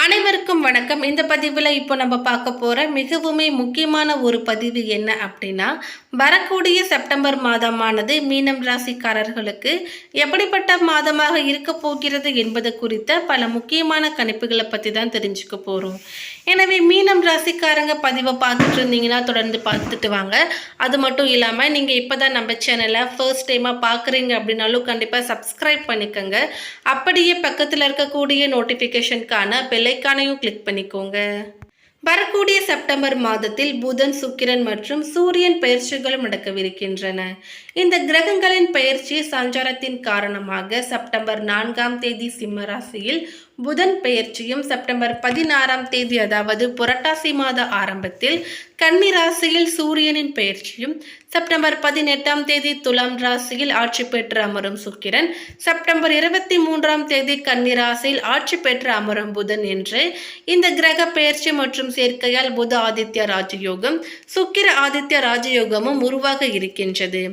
அனைவருக்கும் வணக்கம். இந்த பதிவில் இப்போ நம்ம பார்க்க போகிற மிகவுமே முக்கியமான ஒரு பதிவு என்ன அப்படின்னா, வரக்கூடிய செப்டம்பர் மாதமானது மீனம் ராசிக்காரர்களுக்கு எப்படிப்பட்ட மாதமாக இருக்க போகிறது என்பது குறித்த பல முக்கியமான கணிப்புகளை பற்றி தான் தெரிஞ்சுக்க போகிறோம். எனவே மீனம் ராசிக்காரங்க பதிவை பார்த்துட்டு இருந்தீங்கன்னா தொடர்ந்து பார்த்துட்டு வாங்க. அது மட்டும் இல்லாமல் நீங்கள் இப்போ தான் நம்ம சேனலை ஃபர்ஸ்ட் டைமாக பார்க்குறீங்க அப்படின்னாலும் கண்டிப்பாக சப்ஸ்கிரைப் பண்ணிக்கோங்க. அப்படியே பக்கத்தில் இருக்கக்கூடிய நோட்டிஃபிகேஷனுக்கான பெல்லைக்கானையும் கிளிக் பண்ணிக்கோங்க. வரக்கூடிய செப்டம்பர் மாதத்தில் புதன், சுக்கிரன் மற்றும் சூரியன் பெயர்ச்சிகளும் நடக்கவிருக்கின்றன. இந்த கிரகங்களின் பெயர்ச்சி சஞ்சாரத்தின் காரணமாக செப்டம்பர் 4ஆம் தேதி சிம்ம ராசியில் புதன் பெயர்ச்சியும், செப்டம்பர் 16ஆம் தேதி அதாவது புரட்டாசி மாத ஆரம்பத்தில் கன்னி ராசியில் சூரியனின் பெயர்ச்சியும், செப்டம்பர் 18ஆம் தேதி துலாம் ராசியில் ஆட்சி பெற்று அமரும் சுக்கிரன், செப்டம்பர் 23ஆம் தேதி கன்னி ராசியில் ஆட்சி பெற்று அமரும் புதன் என்று இந்த கிரக பெயர்ச்சி மற்றும் சேர்க்கையால் புத ஆதித்ய ராஜயோகம், சுக்கிர ஆதித்ய ராஜயோகமும் உருவாக இருக்கின்றது.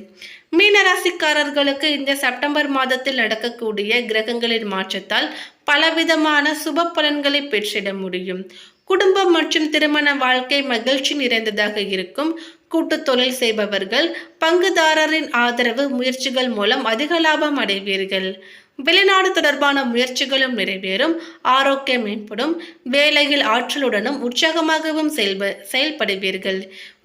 மீனராசிக்காரர்களுக்கு இந்த செப்டம்பர் மாதத்தில் நடக்கக்கூடிய கிரகங்களின் மாற்றத்தால் பலவிதமான சுப பலன்களை பெற்றிட முடியும். குடும்பம் மற்றும் திருமண வாழ்க்கை மகிழ்ச்சி நிறைந்ததாக இருக்கும். கூட்டு தொழில் செய்பவர்கள் பங்குதாரரின் ஆதரவு முயற்சிகள் மூலம் அதிக லாபம் அடைவீர்கள். வெளிநாடு தொடர்பான முயற்சிகளும் நிறைவேறும். ஆரோக்கியம் மேம்படும். வேலையில் ஆற்றலுடனும் உற்சாகமாகவும் செயல்படுவீர்கள்.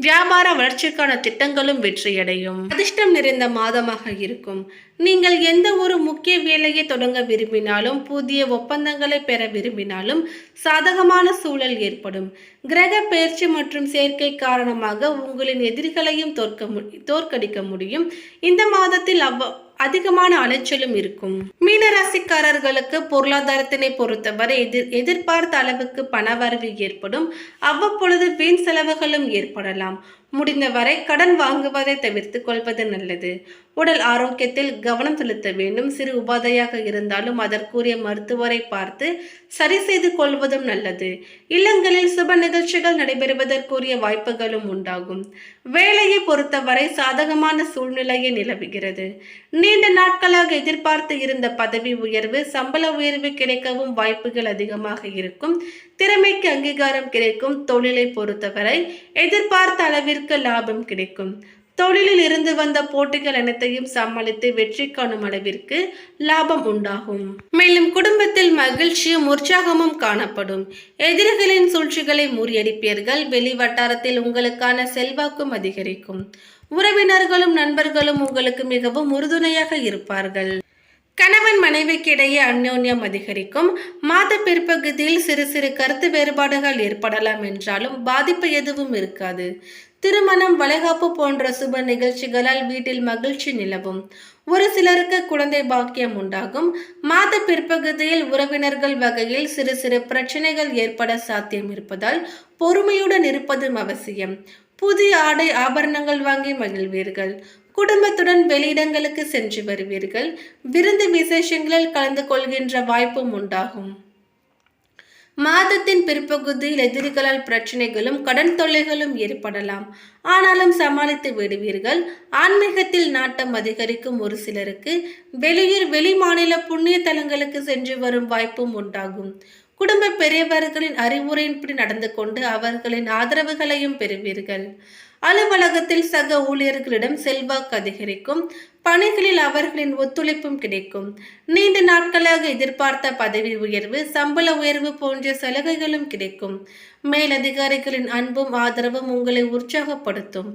வியாபார வளர்ச்சிக்கான திட்டங்களும் வெற்றியடையும். அதிர்ஷ்டம் நிறைந்த மாதமாக இருக்கும். நீங்கள் எந்த ஒரு முக்கிய வேலையை தொடங்க விரும்பினாலும், புதிய ஒப்பந்தங்களை பெற விரும்பினாலும் சாதகமான சூழல் ஏற்படும். கிரக பெயர்ச்சி மற்றும் சேர்க்கை காரணமாக உங்களின் எதிரிகளையும் தோற்கடிக்க முடியும். இந்த மாதத்தில் அதிகமான அலைச்சலும் இருக்கும். மீனராசிக்காரர்களுக்கு பொருளாதாரத்தினை பொறுத்தவரை எதிர்பார்த்த அளவுக்கு பணவரவு ஏற்படும். அவ்வப்பொழுது வீண் செலவுகளும் ஏற்படலாம். முடிந்தவரை கடன் வாங்குவதை தவிர்த்து கொள்வது நல்லது. உடல் ஆரோக்கியத்தில் கவனம் செலுத்த வேண்டும். சிறு உபாதையாக இருந்தாலும் அதற்குரிய மருத்துவரை பார்த்து சரி செய்து கொள்வதும் நல்லது. இல்லங்களில் சுப நிகழ்ச்சிகள் நடைபெறுவதற்குரிய வாய்ப்புகளும் உண்டாகும். வேலையை பொறுத்தவரை சாதகமான சூழ்நிலையை நிலவுகிறது. நீண்ட நாட்களாக எதிர்பார்த்து இருந்த பதவி உயர்வு, சம்பள உயர்வு கிடைக்கவும் வாய்ப்புகள் அதிகமாக இருக்கும். திறமைக்கு அங்கீகாரம் கிடைக்கும். தொழிலை பொறுத்தவரை எதிர்பார்த்த அளவிற்கு லாபம் கிடைக்கும். தொழிலில் இருந்து வந்த போட்டிகள் அனைத்தையும் சமாளித்து வெற்றி காணும் அளவிற்கு லாபம் உண்டாகும். மேலும் குடும்பத்தில் மகிழ்ச்சியும் உற்சாகமும் காணப்படும். எதிரிகளின் சூழ்ச்சிகளை முறியடிப்பீர்கள். வெளி வட்டாரத்தில் உங்களுக்கான செல்வாக்கும் அதிகரிக்கும். உறவினர்களும் நண்பர்களும் உங்களுக்கு மிகவும் உறுதுணையாக இருப்பார்கள். கணவன் மனைவிக்கு இடையே அந்யோன்யம் அதிகரிக்கும். மாத பிற்பகுதியில் சிறு சிறு கருத்து வேறுபாடுகள் ஏற்படலாம் என்றாலும் பாதிப்பு எதுவும் இருக்காது. திருமணம், வளைகாப்பு போன்ற சுப நிகழ்ச்சிகளால் வீட்டில் மகிழ்ச்சி நிலவும். ஒரு சிலருக்கு குழந்தை பாக்கியம் உண்டாகும். மாத பிற்பகுதியில் உறவினர்கள் வகையில் சிறு சிறு பிரச்சனைகள் ஏற்பட சாத்தியம் இருப்பதால் பொறுமையுடன் இருப்பதும் அவசியம். புதிய ஆடை ஆபரணங்கள் வாங்கி மகிழ்வீர்கள். குடும்பத்துடன் வெளியிடங்களுக்கு சென்று வருவீர்கள். விருந்து விசேஷங்களில் கலந்து கொள்கின்ற வாய்ப்பும் உண்டாகும். மாதத்தின் பிற்பகுதியில் எதிரிகளால் பிரச்சனைகளும் கடன் தொல்லைகளும் ஏற்படலாம். ஆனாலும் சமாளித்து விடுவீர்கள். ஆன்மீகத்தில் நாட்டம் அதிகரிக்கும். ஒரு சிலருக்கு வெளியூர், வெளி மாநில புண்ணிய தலங்களுக்கு சென்று வரும் வாய்ப்பும் உண்டாகும். குடும்ப பெரியவர்களின் அறிவுரையின்படி நடந்து கொண்டு அவர்களின் ஆதரவுகளையும் பெறுவீர்கள். அலுவலகத்தில் சக ஊழியர்களிடம் செல்வாக்கு அதிகரிக்கும். பணிகளில் அவர்களின் ஒத்துழைப்பும் கிடைக்கும். நீண்ட நாட்களாக எதிர்பார்த்த பதவி உயர்வு, சம்பள உயர்வு போன்ற சலுகைகளும் கிடைக்கும். மேலதிகாரிகளின் அன்பும் ஆதரவும் உங்களை உற்சாகப்படுத்தும்.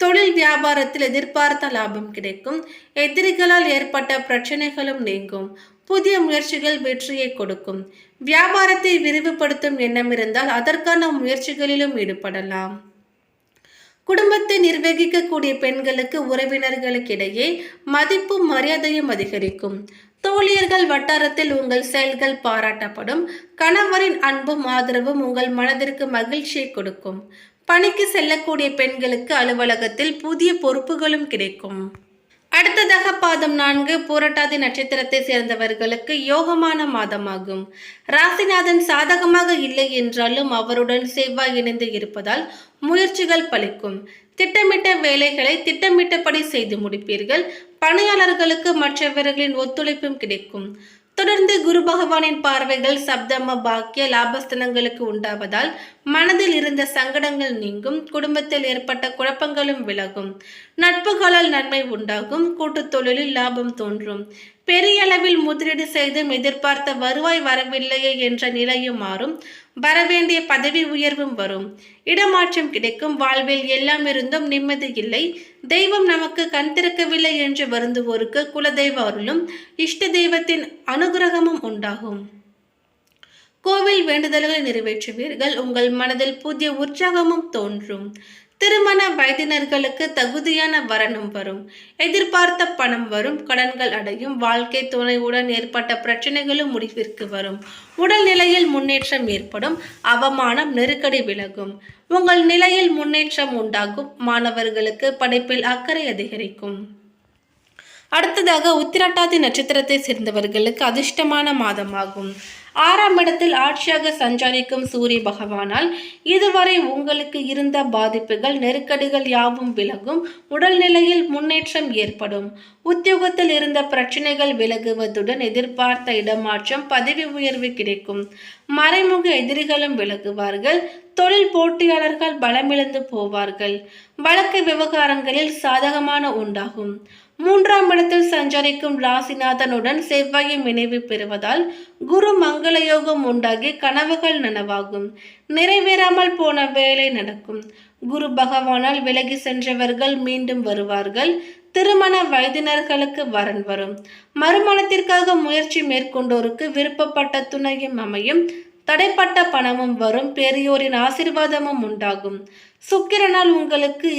தொழில் வியாபாரத்தில் எதிர்பார்த்த லாபம் கிடைக்கும். எதிரிகளால் ஏற்பட்ட பிரச்சனைகளும் நீங்கும். புதிய முயற்சிகள் வெற்றியை கொடுக்கும். வியாபாரத்தை விரிவுபடுத்தும் எண்ணம் இருந்தால் அதற்கான முயற்சிகளிலும் ஈடுபடலாம். குடும்பத்தை நிர்வகிக்கக்கூடிய பெண்களுக்கு உறவினர்களுக்கிடையே மதிப்பும் மரியாதையும் அதிகரிக்கும். தோழியர்கள் வட்டாரத்தில் உங்கள் செயல்கள் பாராட்டப்படும். கணவரின் அன்பும் ஆதரவும் உங்கள் மனதிற்கு மகிழ்ச்சியை கொடுக்கும். பணிக்கு செல்லக்கூடிய பெண்களுக்கு அலுவலகத்தில் புதிய பொறுப்புகளும் கிடைக்கும். அடுத்ததாக பாதம் 4 பூரட்டாதி நட்சத்திரத்தை சேர்ந்தவர்களுக்கு யோகமான மாதமாகும். ராசிநாதன் சாதகமாக இல்லை என்றாலும் அவருடன் செவ்வாய் இணைந்து இருப்பதால் முயற்சிகள் பலிக்கும். திட்டமிட்ட வேலைகளை திட்டமிட்டபடி செய்து முடிப்பீர்கள். பணியாளர்களுக்கு மற்றவர்களின் ஒத்துழைப்பும் கிடைக்கும். தொடர்ந்து குரு பகவானின் பார்வைகள் சப்தம பாக்கிய லாபஸ்தனங்களுக்கு உண்டாவதால் மனதில் இருந்த சங்கடங்கள் நீங்கும், குடும்பத்தில் ஏற்பட்ட குழப்பங்களும் விலகும், நட்புகளால் நன்மை உண்டாகும், கூட்டுத் தொழிலில் லாபம் தோன்றும், பெரிய அளவில் முதலீடு செய்தும் எதிர்பார்த்த வருவாய் வரவில்லையே என்ற நிலையும் மாறும், வரவேண்டிய பதவி உயர்வும் வரும், இடமாற்றம் கிடைக்கும், வாழ்வில் எல்லாம் இருந்தும் நிம்மதி இல்லை, தெய்வம் நமக்கு கண் திறக்கவில்லை என்று வருந்துவோருக்கு குலதெய்வ அருளும் இஷ்ட தெய்வத்தின் அனுகிரகமும் உண்டாகும். கோவில் வேண்டுதல்களை நிறைவேற்றுவீர்கள். உங்கள் மனதில் புதிய உற்சாகமும் தோன்றும். திருமண வயதினர்களுக்கு தகுதியான வரனும் வரும். எதிர்பார்த்த பணம் வரும். கடன்கள் அடையும். வாழ்க்கை துணையுடன் ஏற்பட்ட பிரச்சனைகளும் முடிவிற்கு வரும். உடல் நிலையில் முன்னேற்றம் ஏற்படும். அவமானம் நெருக்கடி விலகும். உங்கள் நிலையில் முன்னேற்றம் உண்டாகும். மாணவர்களுக்கு படிப்பில் அக்கறை அதிகரிக்கும். அடுத்ததாக உத்திரட்டாதி நட்சத்திரத்தை சேர்ந்தவர்களுக்கு அதிர்ஷ்டமான மாதமாகும். 6ஆம் இடத்தில் ஆட்சியாக சஞ்சரிக்கும் சூரிய பகவானால் இதுவரை உங்களுக்கு இருந்த பாதிப்புகள் நெருக்கடிகள் யாவும் விலகும். உடல்நிலையில் முன்னேற்றம் ஏற்படும். உத்தியோகத்தில் இருந்த பிரச்சனைகள் விலகுவதுடன் எதிர்பார்த்த இடமாற்றம் பதவி உயர்வு கிடைக்கும். மறைமுக எதிரிகளும் விலகுவார்கள். தொழில் போட்டியாளர்கள் பலமிழந்து போவார்கள். வழக்கு விவகாரங்களில் சாதகமான உண்டாகும். 3ஆம் இடத்தில் சஞ்சரிக்கும் ராசிநாதனுடன் செவ்வாயும் இணைவு பெறுவதால் குரு மங்கள யோகம் உண்டாகி கனவுகள் நனவாகும். நிறைவேறாமல் போன வேலை நடக்கும். குரு பகவானால் விலகி சென்றவர்கள் மீண்டும் வருவார்கள். திருமண வயதினர்களுக்கு வரன் வரும். மறுமணத்திற்காக முயற்சி மேற்கொண்டோருக்கு விருப்பப்பட்ட துணையும் அமையும். தடைப்பட்ட பணமும் வரும். பெரியோரின் ஆசீர்வாதமும் உண்டாகும். சுக்கிரனால் உங்களுக்கு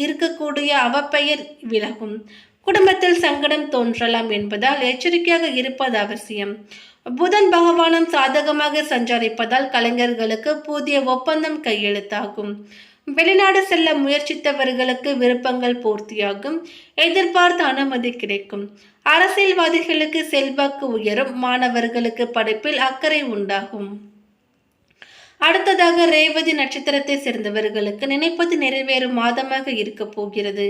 இருக்கக்கூடிய அவப்பெயர் விலகும். குடும்பத்தில் சங்கடம் தோன்றலாம் என்பதால் எச்சரிக்கையாக இருப்பது அவசியம். புதன் பகவானும் சாதகமாக சஞ்சரிப்பதால் கலைஞர்களுக்கு புதிய ஒப்பந்தம் கையெழுத்தாகும். வெளிநாடு செல்ல முயற்சித்தவர்களுக்கு விருப்பங்கள் பூர்த்தியாகும். எதிர்பார்த்த அனுமதி கிடைக்கும். அரசியல்வாதிகளுக்கு செல்வாக்கு உயரும். மாணவர்களுக்கு படிப்பில் அக்கறை உண்டாகும். அடுத்ததாக ரேவதி நட்சத்திரத்தை சேர்ந்தவர்களுக்கு நினைப்பது நிறைவேறும் மாதமாக இருக்க போகிறது.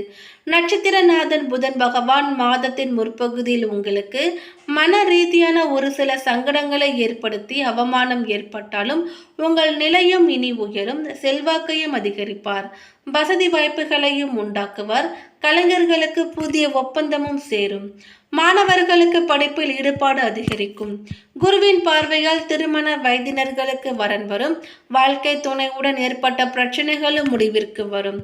நட்சத்திரநாதன் புதன் பகவான் மாதத்தின் முற்பகுதியில் உங்களுக்கு மன ரீதியான ஒரு சில சங்கடங்களை ஏற்படுத்தி அவமானம் ஏற்பட்டாலும் உங்கள் நிலையும் இனி உயரும். செல்வாக்கையும் அதிகரிப்பார். வசதி வாய்ப்புகளையும் உண்டாக்குவார். கலைஞர்களுக்கு புதிய ஒப்பந்தமும் சேரும். மாணவர்களுக்கு படிப்பில் ஈடுபாடு அதிகரிக்கும். குருவின் பார்வையால் திருமண வயதினர்களுக்கு வரன் வரும். வாழ்க்கை துணையுடன் ஏற்பட்ட பிரச்சனைகளும் முடிவிற்கு வரும்.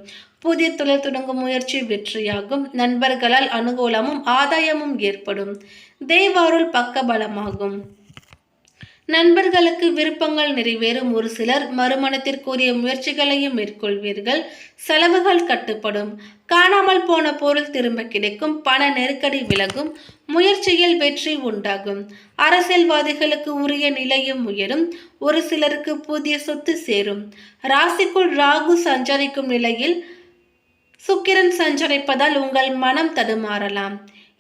புதிய தொழில் தொடங்கும் முயற்சி வெற்றியாகும். நண்பர்களால் அனுகூலமும் ஆதாயமும் ஏற்படும். தெய்வாருள் பக்கபலமாகும். நண்பர்களுக்கு விருப்பங்கள் நிறைவேறும். ஒரு சிலர் மறுமணத்திற்குரிய முயற்சிகளையும் மேற்கொள்வீர்கள். செலவுகள் கட்டுப்படும். காணாமல் போன பொருள் திரும்ப கிடைக்கும். பண நெருக்கடி விலகும். முயற்சியில் வெற்றி உண்டாகும். அரசியல்வாதிகளுக்கு உரிய நிலையும் உயரும். ஒரு சிலருக்கு புதிய சொத்து சேரும். ராசிக்குள் ராகு சஞ்சரிக்கும் நிலையில் சுக்கிரன் சஞ்சரிப்பதால் உங்கள் மனம் தடுமாறலாம்.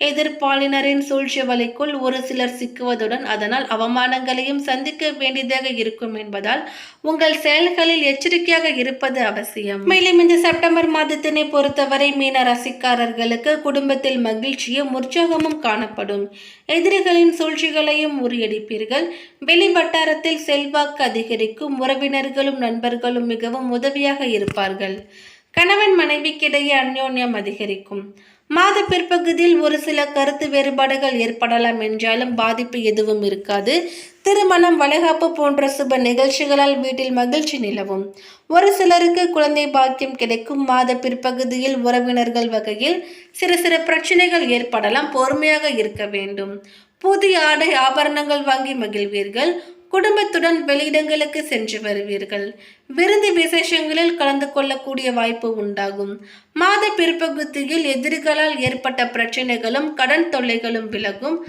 எதிர்ப்பாளினரின் சூழ்ச்சி வலைக்குள் ஒரு சிலர் சிக்குவதுடன் அதனால் அவமானங்களையும் சந்திக்க வேண்டியதாக இருக்கும் என்பதால் உங்கள் செயல்களில் எச்சரிக்கையாக இருப்பது அவசியம். மேலும் இந்த செப்டம்பர் மாதத்தினை பொறுத்தவரை மீன ராசிக்காரர்களுக்கு குடும்பத்தில் மகிழ்ச்சியும் உற்சாகமும் காணப்படும். எதிரிகளின் சூழ்ச்சிகளையும் முறியடிப்பீர்கள். வெளி வட்டாரத்தில் செல்வாக்கு அதிகரிக்கும். உறவினர்களும் நண்பர்களும் மிகவும் உதவியாக இருப்பார்கள். கணவன் மனைவிக்கிடையே அந்யோன்யம் அதிகரிக்கும். மாத பிற்பகுதியில் ஒரு சில கருத்து வேறுபாடுகள் ஏற்படலாம் என்றாலும் பாதிப்பு எதுவும் இருக்காது. திருமணம், வளைகாப்பு போன்ற சுப நிகழ்ச்சிகளால் வீட்டில் மகிழ்ச்சி நிலவும். ஒரு சிலருக்கு குழந்தை பாக்கியம் கிடைக்கும். மாத பிற்பகுதியில் உறவினர்கள் வகையில் சிறு பிரச்சனைகள் ஏற்படலாம். பொறுமையாக இருக்க வேண்டும். புதிய ஆடை ஆபரணங்கள் வாங்கி மகிழ்வீர்கள். குடும்பத்துடன் வெளியிடங்களுக்கு சென்று வருவீர்கள். விருந்து விசேஷங்களில் கலந்து கொள்ளக்கூடிய வாய்ப்பு உண்டாகும். மாத பிற்பகுதியில் எதிரிகளால் ஏற்பட்ட பிரச்சனைகளும் கடன் தொல்லைகளும் விலகும்.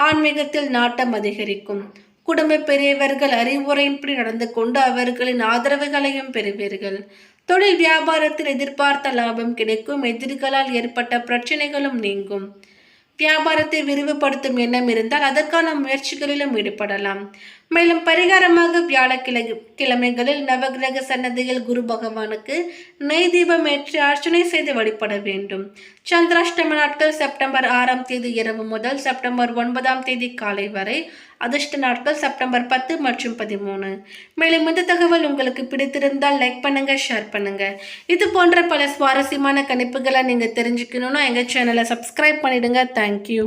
ஆன்மீகத்தில் நாட்டம் அதிகரிக்கும். குடும்ப பெரியவர்கள் அறிவுரையின்படி நடந்து கொண்டு அவர்களின் ஆதரவுகளையும் பெறுவீர்கள். தொழில் வியாபாரத்தில் எதிர்பார்த்த லாபம் கிடைக்கும். எதிரிகளால் ஏற்பட்ட பிரச்சனைகளும் நீங்கும். வியாபாரத்தை விரிவுபடுத்தும் எண்ணம் இருந்தால் அதற்கான முயற்சிகளிலும் ஈடுபடலாம். மேலும் பரிகாரமாக வியாழக்கிழமைகளில் நவகிரக சன்னதியில் குரு பகவானுக்கு நெய் தீபம் ஏற்றி அர்ச்சனை செய்து வழிபட வேண்டும். சந்திராஷ்டம நாட்கள் செப்டம்பர் 6ஆம் தேதி இரவு முதல் செப்டம்பர் 9ஆம் தேதி காலை வரை. அதிர்ஷ்ட நாட்கள் செப்டம்பர் 10 மற்றும் 13. மேலும் இந்த தகவல் உங்களுக்கு பிடித்திருந்தால் லைக் பண்ணுங்க, ஷேர் பண்ணுங்க. இது போன்ற பல சுவாரஸ்யமான கணிப்புகளை நீங்க தெரிஞ்சுக்கணும்னா எங்க சேனலை சப்ஸ்கிரைப் பண்ணிடுங்க. தேங்க்யூ.